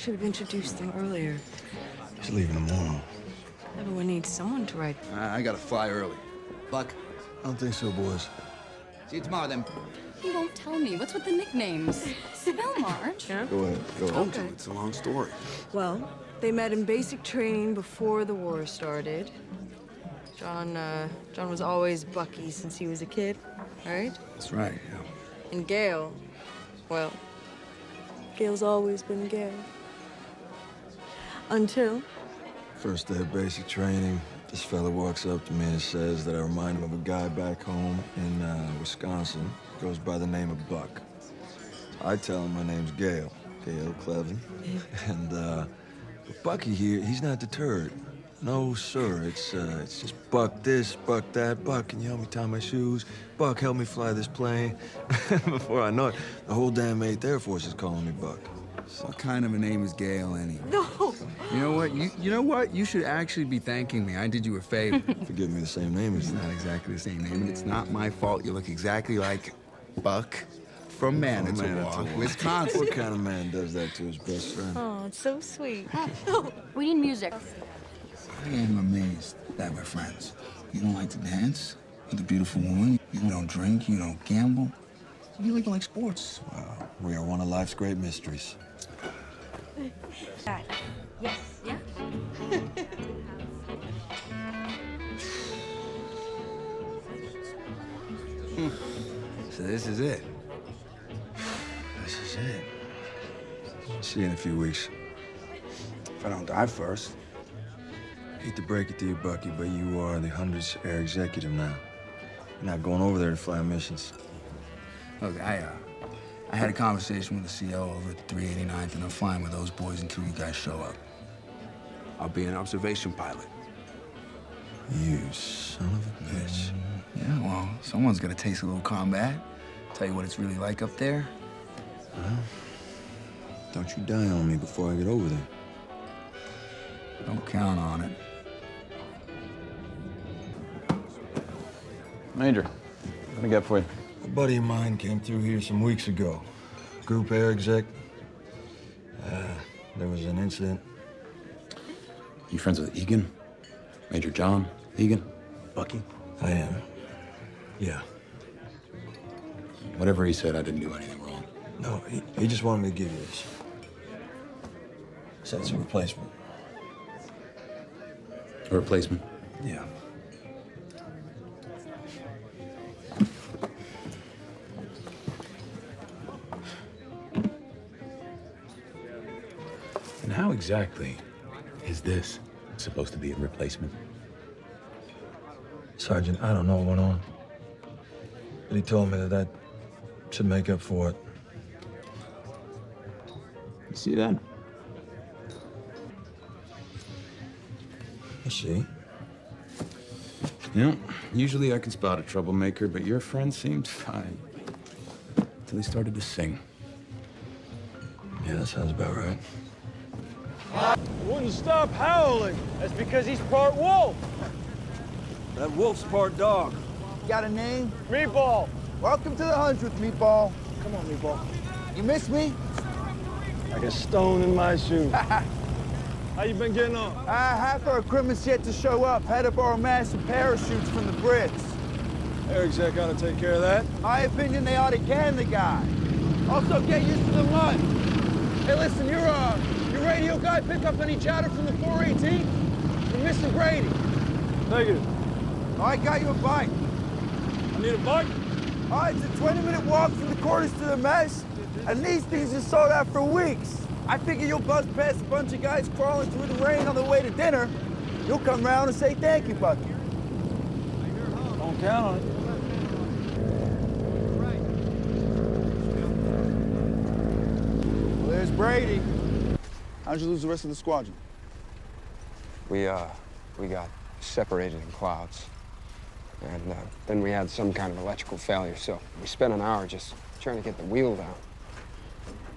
should have introduced them earlier. He's leaving tomorrow. Everyone needs someone to write. I gotta fly early. Buck, I don't think so, boys. see you tomorrow then. You won't tell me. What's with the nicknames? Spell, Marge. Yeah? Go ahead, go ahead. Okay. It's a long story. Well, they met in basic training before the war started. John was always Bucky since he was a kid, right? That's right, yeah. And Gail, well, Gail's always been Gail. Until... First day of basic training, this fella walks up to me and says that I remind him of a guy back home in Wisconsin. Goes by the name of Buck. I tell him my name's Gail Clegan. And but Bucky here, he's not deterred. No, sir. It's just Buck this, Buck that. Buck, can you help me tie my shoes? Buck, help me fly this plane. Before I know it, the whole damn 8th Air Force is calling me Buck. What kind of a name is Gail anyway? No! You know what? You know what? You should actually be thanking me. I did you a favor. Forgive me, the same name It's is not exactly the same name, and it's not my fault. You look exactly like Buck from Manitowoc, Wisconsin. What kind of man does that to his best friend? Oh, it's so sweet. We need music. I am amazed that we're friends. You don't like to dance with a beautiful woman. You don't drink. You don't gamble. You like sports. Wow, we are one of life's great mysteries. Dad. Yes. Yeah? So this is it. This is it. See you in a few weeks. If I don't die first. Hate to break it to you, Bucky, but you are the 100th Air Executive now. You're not going over there to fly missions. Look, I had a conversation with the CO over at 389th, and I'm flying with those boys until you guys show up. I'll be an observation pilot. You son of a bitch. Yeah, well, someone's gonna taste a little combat. Tell you what it's really like up there. Well, don't you die on me before I get over there. Don't count on it. Major, what do I got for you? A buddy of mine came through here some weeks ago. Group air exec. There was an incident. You friends with Egan? Major John Egan? Bucky? I am. Yeah. Whatever he said, I didn't do anything wrong. No, he just wanted me to give you this. Said it's a replacement. A replacement? Yeah. And how exactly is this supposed to be a replacement? Sergeant, I don't know what went on. But he told me that should make up for it. You see that? I see. Yeah, usually I can spot a troublemaker, but your friend seemed fine. Until he started to sing. Yeah, that sounds about right. Wouldn't stop howling. That's because he's part wolf. That wolf's part dog. Got a name? Meatball. Welcome to the 100th, Meatball. Come on, Meatball. You miss me? Like a stone in my shoe. How you been getting on? Half our equipment's yet to show up. Had to borrow massive parachutes from the Brits. Air exec ought to take care of that. My opinion, they ought to can the guy. Also, get used to the mud. Hey, listen, your radio guy pick up any chatter from the 418? You're missing Grady. Negative. Oh, I got you a bike. I need a bike. All right, it's a 20-minute walk from the quarters to the mess. And these things are sold out for weeks. I figure you'll buzz past a bunch of guys crawling through the rain on the way to dinner. You'll come round and say thank you, Bucky. Don't count on it. Well, there's Brady. How'd you lose the rest of the squadron? We got separated in clouds. And then we had some kind of electrical failure, so we spent an hour just trying to get the wheel down.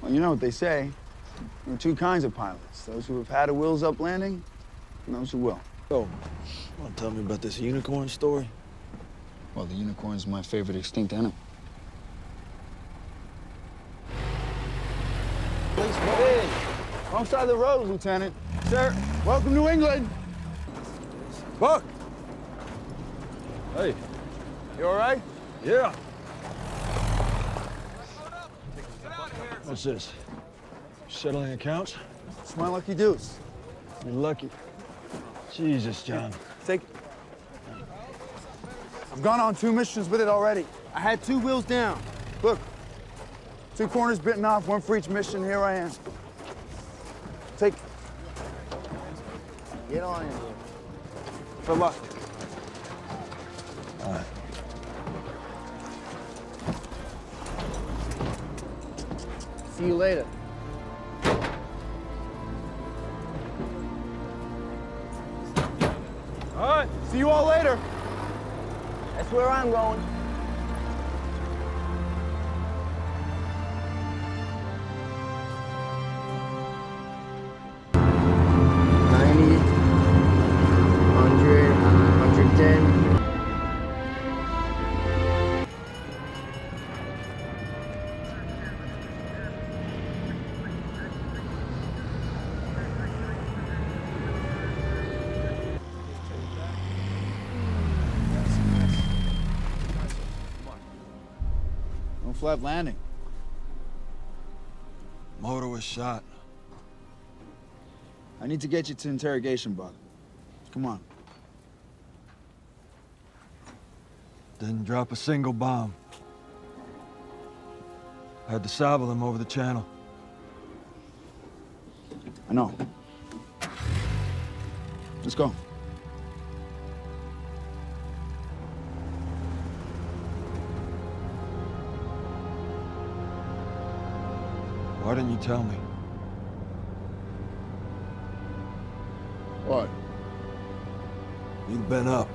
Well, you know what they say. There are two kinds of pilots. Those who have had a wheels up landing, and those who will. Oh, want to tell me about this unicorn story? Well, the unicorn's my favorite extinct animal. Hey, Wrong side of the road, Lieutenant. Sir, welcome to England. Buck! Hey. You all right? Yeah. What's this? Settling accounts? It's my lucky deuce. You're lucky. Jesus, John. Take it. I've gone on 2 missions with it already. I had 2 wheels down. Look, 2 corners bitten off, 1 for each mission. Here I am. Take it. Get on in here. Good luck. All right. See you later. All right. See you all later. That's where I'm going. No flat landing. Motor was shot. I need to get you to interrogation, Buck. Come on. Didn't drop a single bomb. I had to salvo them over the channel. I know. Let's go. Why didn't you tell me? What? You'd been up.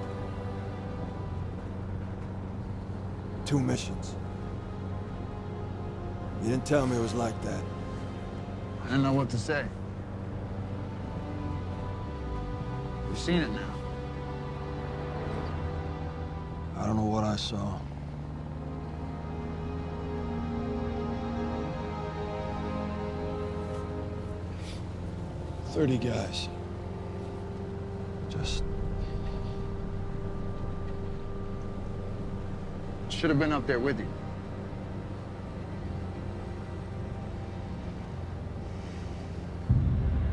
2 missions. You didn't tell me it was like that. I didn't know what to say. You've seen it now. I don't know what I saw. "30 guys. Just Should have been up there with you.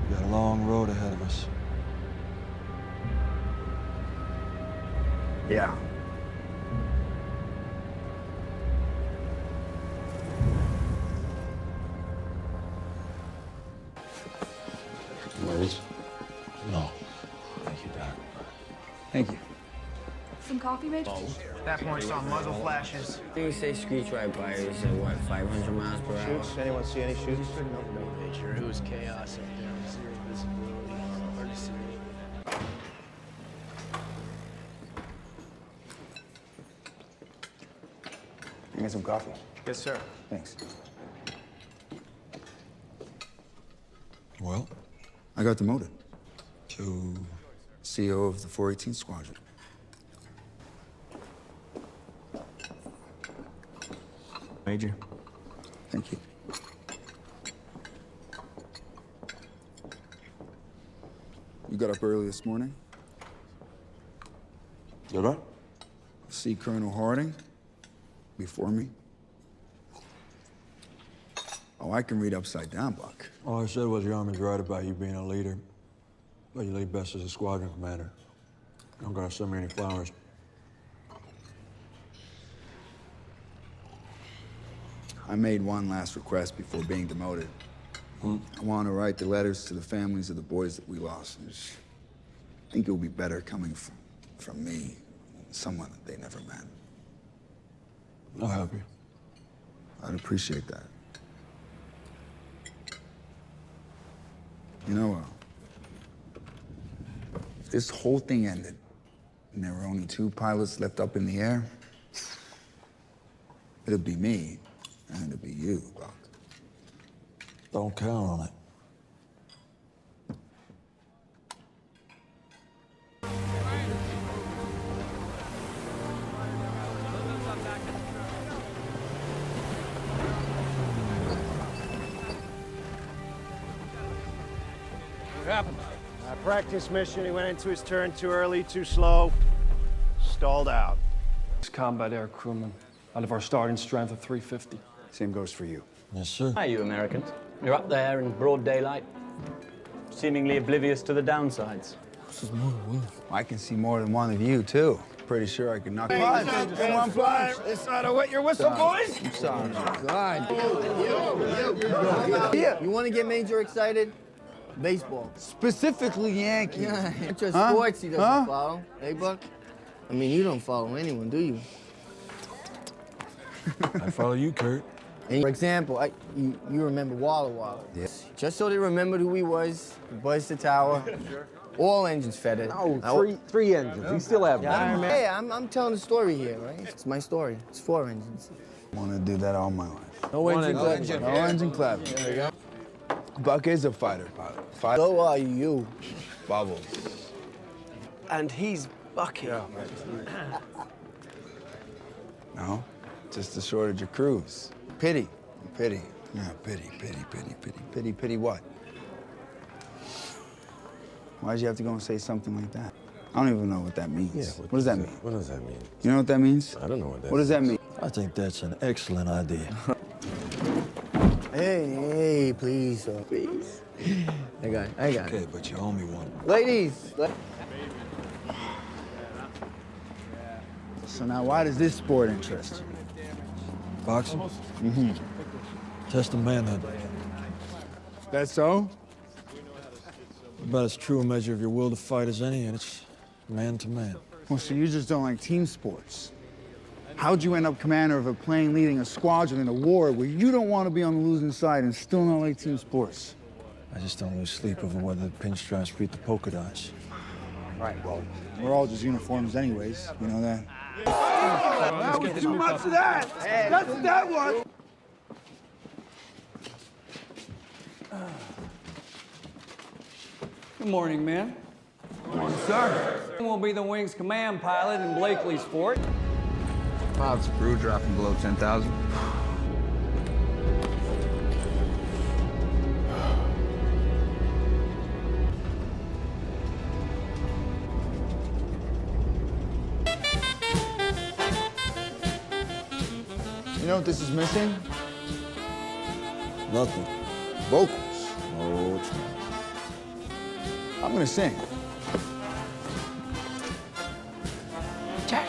we got a long road ahead of us. Yeah. Worries? No. Thank you, Doc. Thank you. Some coffee, Major? That point saw muzzle flashes. Things say screech right by it. It said, what, 500 miles per hour? Shoots? Anyone see any shoots? No, Major. It was chaos up there. Zero visibility. Hard to see. You get some coffee? Yes, sir. Thanks. Well, I got demoted. to CEO of the 418 Squadron. Major. Thank you. You got up early this morning? Did I? See Colonel Harding before me? Oh, I can read upside down, Buck. All I said was the Army's right about you being a leader, but you lead best as a squadron commander. You don't gotta send me any flowers. I made one last request before being demoted. I want to write the letters to the families of the boys that we lost. I think it will be better coming from me, someone that they never met. I'll help you. I'd appreciate that. You know, if this whole thing ended and there were only 2 pilots left up in the air, it'd be me and it'd be you, Buck. Don't count on it. happened? Practice mission. He went into his turn too early, too slow. Stalled out. This combat air crewman out of our starting strength of 350. Same goes for you. Yes, sir. Hi, you Americans. You're up there in broad daylight, seemingly oblivious to the downsides. I can see more than one of you, too. Pretty sure I can knock punch. Come on, punch. It's not a wet your whistle, boys. I'm sorry. God. Yeah. You want to get Major excited? Baseball. Specifically Yankees. Yeah, it's just sports he doesn't follow. Hey, Buck? I mean, you don't follow anyone, do you? I follow you, Kurt. And for example, you remember Walla Walla. Yes. Just so they remembered who he was, he buzzed the tower. All engines fettered. No, three engines. We still have them. Hey, I'm telling the story here, right? It's my story. It's 4 engines. I want to do that all my life. No engine clap. No engine clap. There you go. Buck is a fighter pilot. So are you. Bubbles. And he's Bucky. No, just a shortage of crews. Pity. Pity. Yeah, pity what? Why'd you have to go and say something like that? I don't even know what that means. Yeah, what does that mean? What does that mean? You know what that means? I don't know what that What does that mean? I think that's an excellent idea. Hey, please, sir, please. I got it. Okay, but you owe me one. Ladies. So now why does this sport interest you? Boxing? Mm-hmm. Test of manhood. That so? About as true a measure of your will to fight as any, and it's man to man. Well, so you just don't like team sports. How'd you end up commander of a plane leading a squadron in a war where you don't want to be on the losing side and still not like team sports? I just don't lose sleep over whether the pinstripes beat the polka dots. Right, well, we're all just uniforms anyways, you know that? That was too much of that. That's what that was. Good morning, men. Good morning, sir. We'll be the Wings command pilot in Blakely's fort. Pilot's crew dropping below 10,000. You know what this is missing? Nothing. Vocals. Oh, it's not. I'm gonna sing. Jack.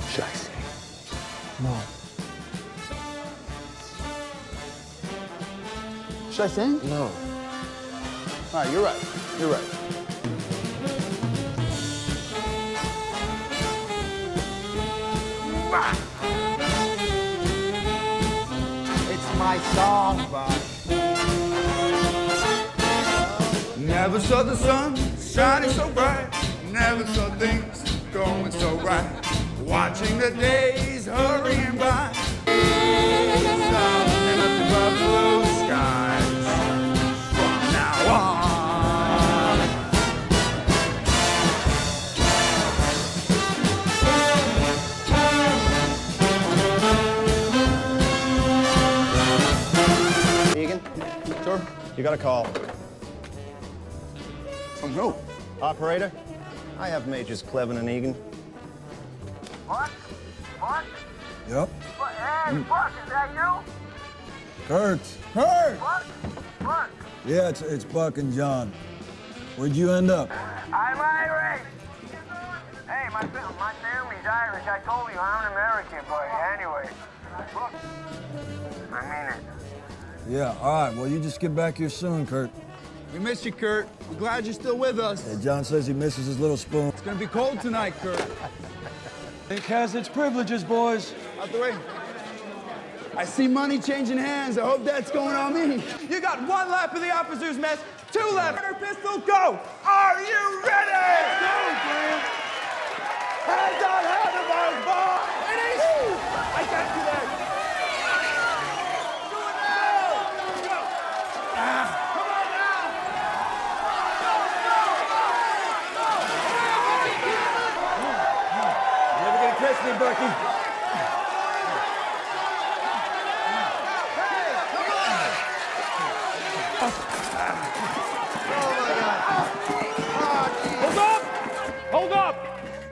Should I sing? No. Should I sing? No. All right, you're right. You're right. It's my song, Buck. Never saw the sun shining so bright. Never saw things going so right. Watching the days hurrying by. Something up above the blue skies. From now on. Egan? Sure. You got a call. From who? Operator? I have Majors Clegan and Egan. What? What? Yep. What? Hey, Buck, is that you? Kurt! Kurt! Buck? Buck? Yeah, it's Buck and John. Where'd you end up? I'm Irish. Hey, my family's Irish. I told you I'm an American, but anyway. Look, I mean it. Yeah, all right. Well, you just get back here soon, Kurt. We miss you, Kurt. We're glad you're still with us. Hey, John says he misses his little spoon. It's gonna be cold tonight, Kurt. It has its privileges, boys. Out the way. I see money changing hands. I hope that's going on me. You got 1 lap of the officer's mess, 2 laps. Pistol, go! Are you ready? Go, Grant. Hands on handlebars, boy! Ladies! I got you there. Do it now! Go! Come on now! You're never gonna catch me, Bucky.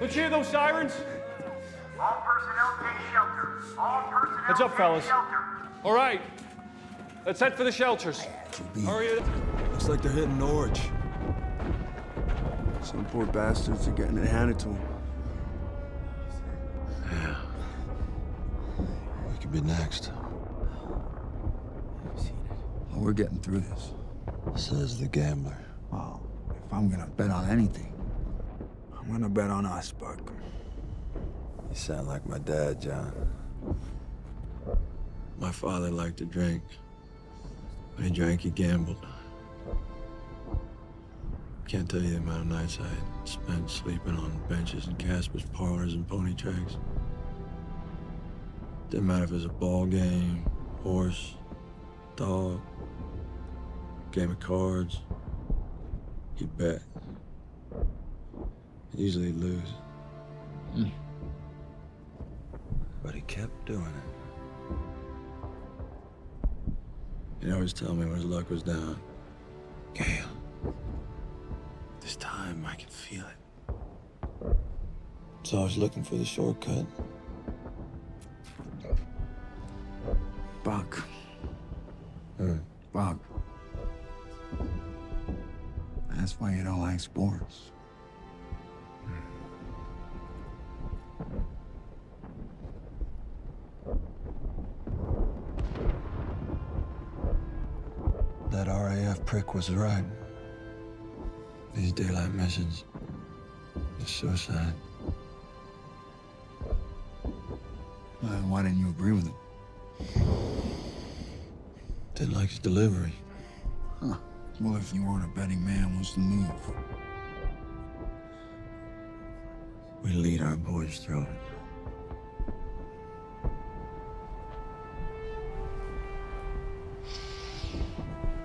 Let's hear those sirens. All personnel take shelter. All personnel Heads up, take fellas. shelter. All right. Let's head for the shelters. Hurry it. Looks like they're hitting Norwich. Some poor bastards are getting it handed to them. Yeah. We could be next. Oh, we're getting through this. Says the gambler. Well, if I'm gonna bet on anything, I'm gonna bet on us, Buck. You sound like my dad, John. My father liked to drink. When he drank, he gambled. Can't tell you the amount of nights I spent sleeping on benches in Casper's parlors and pony tracks. Didn't matter if it was a ball game, horse, dog, game of cards. He'd bet. Usually he'd lose. But he kept doing it. He'd always tell me when his luck was down. Gale, this time I can feel it. So I was looking for the shortcut. Buck. Buck. That's why you don't like sports. That RAF prick was right. These daylight missions, it's suicide. Why didn't you agree with him? Didn't like his delivery. Huh. Well, if you weren't a betting man, what's the move? We lead our boys through it.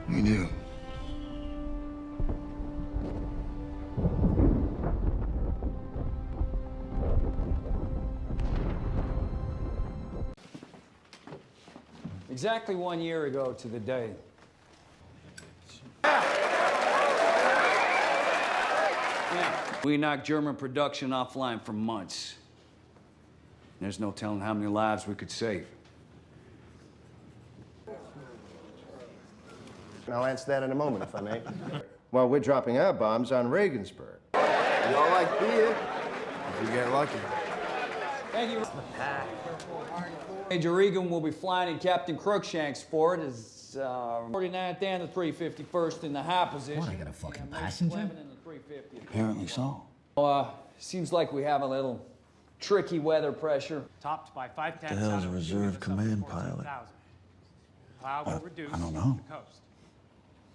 We do. Exactly 1 year ago to the day. We knocked German production offline for months. There's no telling how many lives we could save. I'll answer that in a moment, if I may. Well, we're dropping our bombs on Regensburg. We all like beer. If we get lucky. Thank you. Major Regan will be flying in Captain Crookshank's Ford as 49th and the 351st in the high position. What, I got a fucking passenger? Apparently so. Seems like we have a little tricky weather pressure. Topped by 5 The hell's a reserve command pilot? Cloud will reduce I don't know. the coast.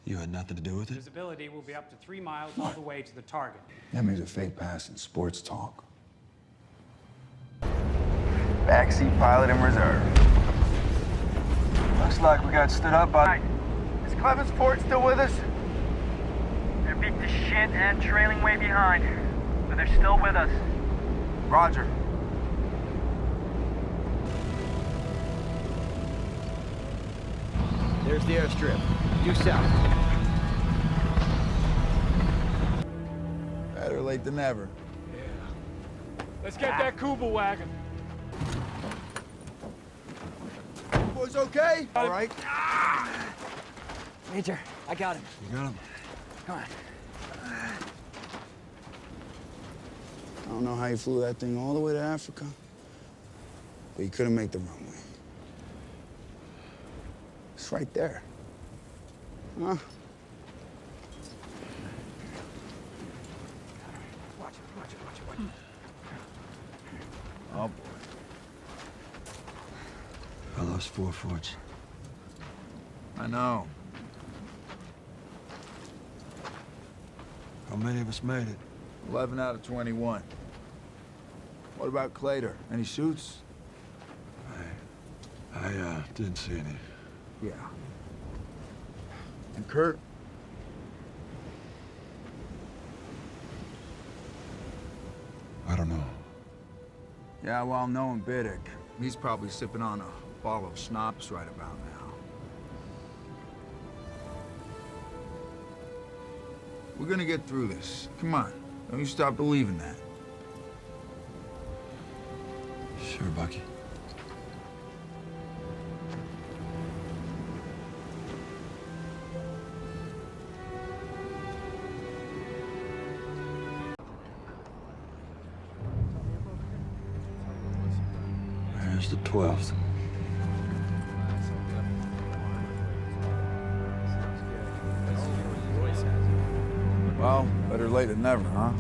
You had nothing to do with it? Visibility will be up to 3 miles all the way to the target. That means a fake pass in sports talk. Backseat pilot in reserve. Looks like we got stood up by... Is Clemensport still with us? They're beat to shit and trailing way behind, but they're still with us. Roger. There's the airstrip. Due south. Better late than never. Let's get that Kuba wagon. Boys okay? All right. Major, I got him. You got him? Come on. I don't know how you flew that thing all the way to Africa, but you couldn't make the runway. It's right there. Huh? Watch it. Oh, boy. I lost 4 forts. I know. How many of us made it? 11 out of 21. What about Clater? Any shoots? I didn't see any. Yeah. And Kurt? I don't know. Yeah, well, knowing Biddick, he's probably sipping on a bottle of schnapps right about now. We're gonna get through this. Come on, don't you stop believing that. Sure, Bucky. There's the 12th. Well, better late than never, huh?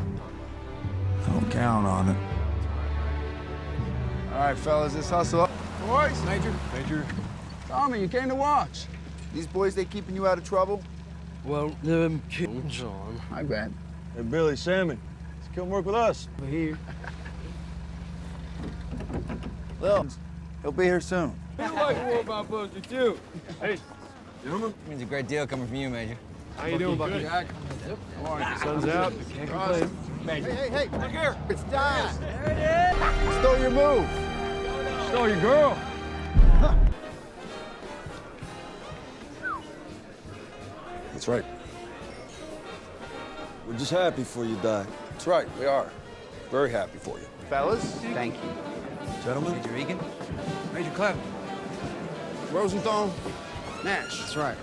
Don't count on it. All right, fellas, let's hustle up. Boys! Major. Tommy, you came to watch. These boys, they keeping you out of trouble? Well, them kids on. I bet. Hey, Billy, Sammy, let's come work with us. We're here. Lil, he'll be here soon. You like a war about poster, too. Hey, gentlemen. Means a great deal coming from you, Major. How you doing, Bucky? Jack. How are you? Sun's out. Can't complain. Hey, look here. It's Don. There it is. Stole your move. Stole your girl. That's right. We're just happy for you, Doc. That's right, we are. Very happy for you. Fellas? Thank you. Gentlemen? Major Egan? Major Clegan. Rosenthal. Nash. That's right.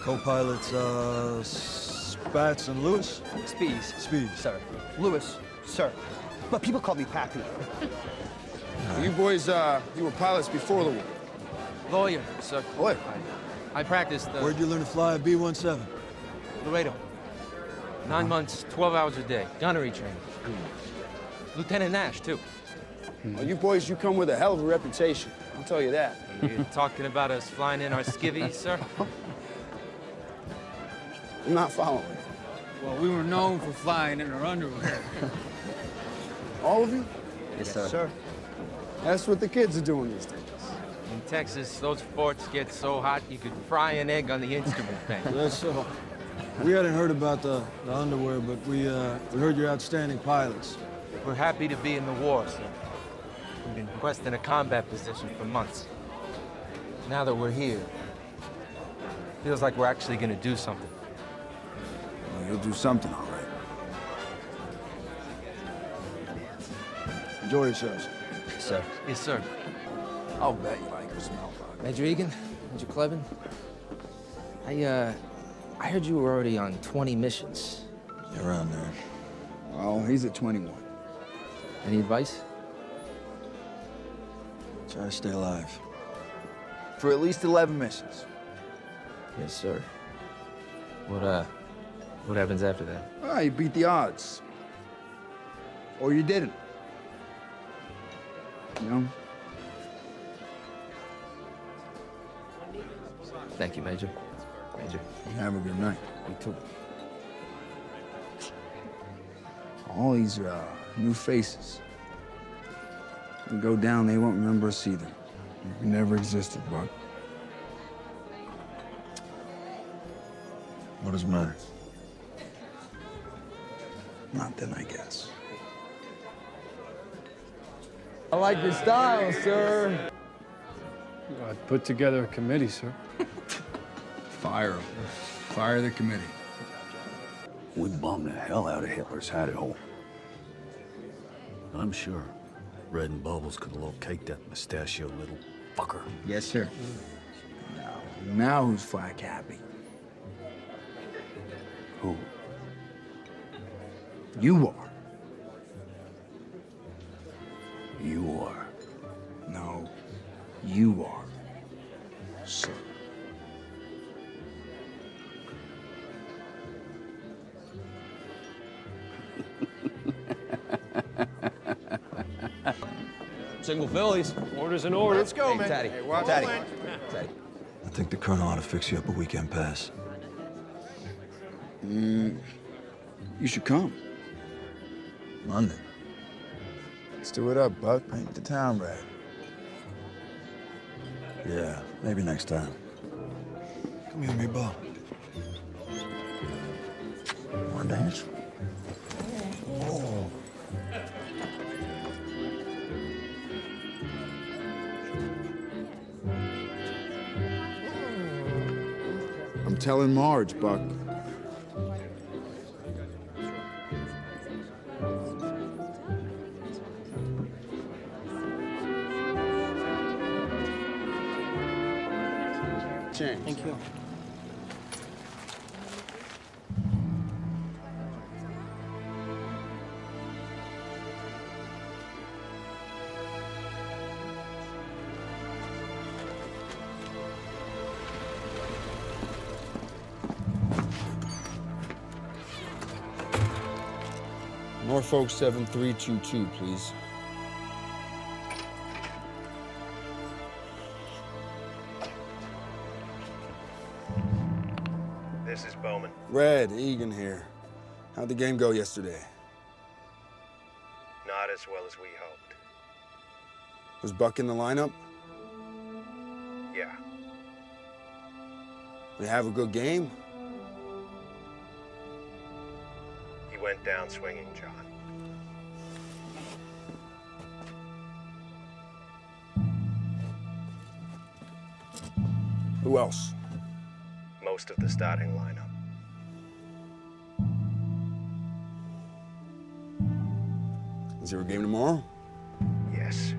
Co-pilots, Spats and Lewis? Speed, sir. Lewis, sir. But people call me Pappy. You boys, you were pilots before the war. Lawyer, sir. Lawyer? I practiced Where'd you learn to fly a B-17? Laredo. 9 months, 12 hours a day. Gunnery training. Lieutenant Nash, too. Well, you boys, you come with a hell of a reputation. I'll tell you that. You're talking about us flying in our skivvies, sir? I'm not following. Well, we were known for flying in our underwear. All of you? Yes, sir. That's what the kids are doing these days. In Texas, those forts get so hot you could fry an egg on the instrument bench. That's so. We hadn't heard about the underwear, but we heard you're outstanding pilots. We're happy to be in the war, sir. We've been requesting a combat position for months. Now that we're here, feels like we're actually gonna do something. Well, you'll do something, all right. Enjoy yourselves. Sir. Yes, sir. I'll bet you like your smell, Bug. Major Egan, Major Clegan, I heard you were already on 20 missions. Around there. Well, he's at 21. Any advice? Try to stay alive. For at least 11 missions. Yes, sir. What happens after that? Well, you beat the odds. Or you didn't. You know? Thank you, Major. Major. You have a good night. You too. All these are new faces. When we go down, they won't remember us either. We never existed, Buck. What does it matter? Nothing, I guess. I like your style, sir. I put together a committee, sir. Fire 'em. Fire the committee. We bombed the hell out of Hitler's hidey hole. I'm sure Red and Bubbles could locate that mustachio little fucker. Yes, sir. Now who's flag happy? Who? You are. You are. No, you are, sir. Single Phillies. Orders in order. Let's go, man. Taddy. Hey, watch Taddy. the lane. Taddy. I think the colonel ought to fix you up a weekend pass. You should come. Monday. Let's do it up, Buck. Paint the town red. Yeah, maybe next time. Come here, me, Bo. Wanna dance? Oh. I'm telling Marge, Buck. you. Norfolk 7322, please. This is Bowman. Red, Egan here. How'd the game go yesterday? Not as well as we hoped. Was Buck in the lineup? Yeah. We have a good game? He went down swinging, John. Who else? Most of the starting lineup. Is there a game tomorrow? Yes.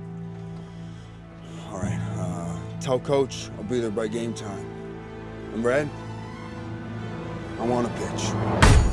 All right, tell Coach I'll be there by game time. And Red, I want to pitch.